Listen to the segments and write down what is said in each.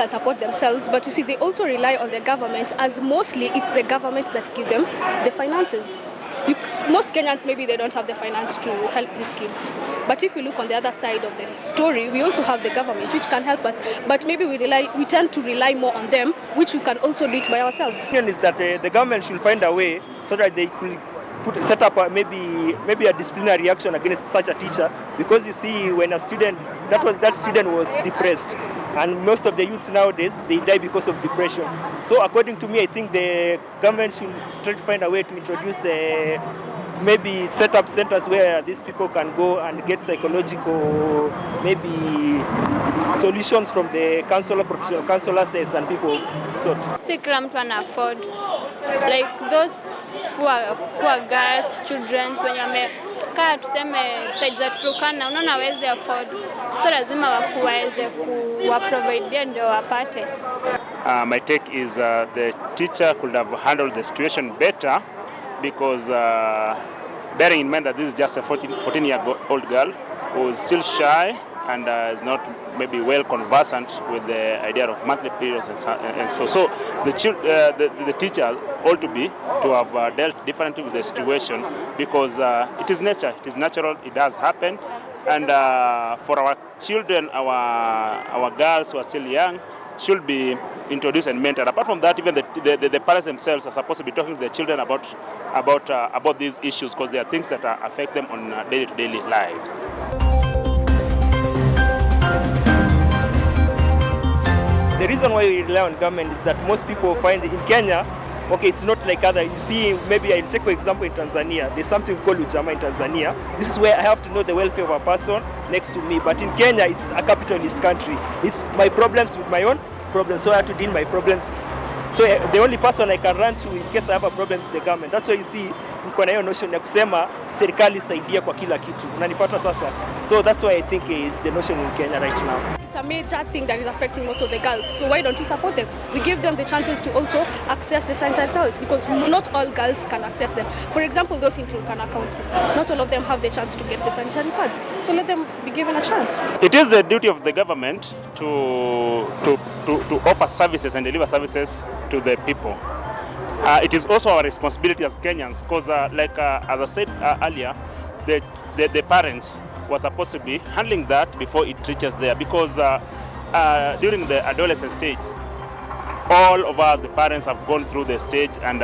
can support themselves, but you see, they also rely on the government, as mostly it's the government that give them the finances. Most Kenyans, maybe they don't have the finance to help these kids. But if you look on the other side of the story, we also have the government, which can help us. But maybe we tend to rely more on them, which we can also do it by ourselves. The opinion is that the government should find a way so that they could set up maybe a disciplinary action against such a teacher, because you see, when a student that student was depressed, and most of the youths nowadays, they die because of depression. So according to me, I think the government should try to find a way to introduce maybe set up centers where these people can go and get psychological maybe solutions from the counselor, professional counselors and people sort. Si kila mtu ana afford, like those poor girls, children wenye wamekaa tuseme side za Turkana, unaona hawezi afford, so lazima waweze kuwaprovide ndio wapate. My take is the teacher could have handled the situation better, because bearing in mind that this is just a 14-year-old girl who is still shy and is not maybe well conversant with the idea of monthly periods and so the teacher ought to have dealt differently with the situation, because it is nature, it is natural, it does happen, and for our children, our girls who are still young, should be introduced and mentored. Apart from that, even the parents themselves are supposed to be talking to their children about these issues, because there are things that affect them on daily lives. The reason why we rely on government is that most people find in Kenya, okay, it's not like other. You see, maybe I'll take for example in Tanzania, there's something called Ujamaa in Tanzania. This is where I have to know the welfare of a person next to me. But in Kenya, it's a capitalist country. It's my problems with my own problems, so I have to deal with my problems. So the only person I can run to in case I have a problem is the government. That's why you see, niko na hiyo notion ya kusema serikali saidia kwa kila kitu. Unanipata sasa? So that's why I think is the notion in Kenya right now. It's a major thing that is affecting most of the girls. So why don't we support them? We give them the chances to also access the sanitary towels, because not all girls can access them. For example, those in Turkana County, not all of them have the chance to get the sanitary pads. So let them be given a chance. It is the duty of the government to offer services and deliver services to the people. It is also our responsibility as Kenyans, because as I said earlier, the parents were supposed to be handling that before it reaches there, because during the adolescent stage, all of us, the parents, have gone through the stage, and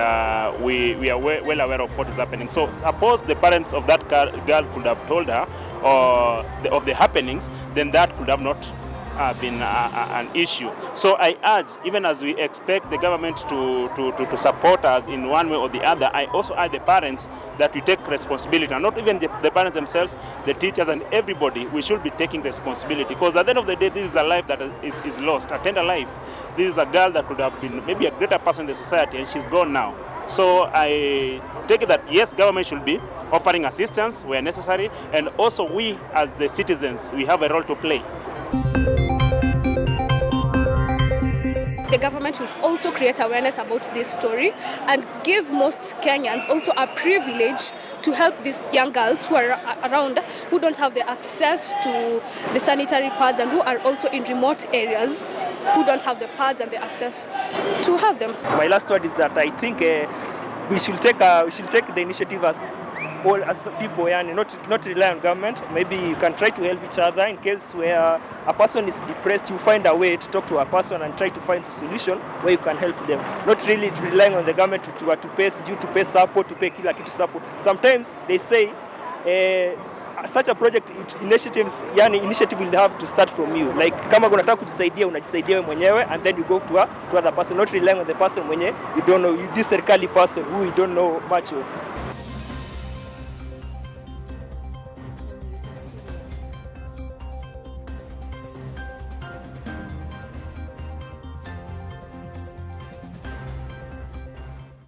we are well aware of what is happening. So suppose the parents of that girl could have told her of the happenings, then that could have not been an issue. So I urge, even as we expect the government to support us in one way or the other, I also urge the parents that we take responsibility, and not even the parents themselves, the teachers and everybody. We should be taking responsibility, because at the end of the day, this is a life that is lost, a tender life. This is a girl that could have been maybe a greater person in the society, and she's gone now. So I take it that yes, government should be offering assistance where necessary, and also we as the citizens, we have a role to play. The government should also create awareness about this story and give most Kenyans also a privilege to help these young girls who are around, who don't have the access to the sanitary pads, and who are also in remote areas who don't have the pads and the access to have them. My last word is that I think we should take the initiative as people, and not rely on government. Maybe you can try to help each other in case where a person is depressed. You find a way to talk to a person and try to find a solution where you can help them. Not really relying on the government to pay support, to pay kila kitu support. Sometimes they say such a project initiative will have to start from you. Like kama unataka kujisaidia, unajisaidia wewe mwenyewe, and then you go to other person, not relying on the person mwenye you don't know, this serikali person who you don't know much of.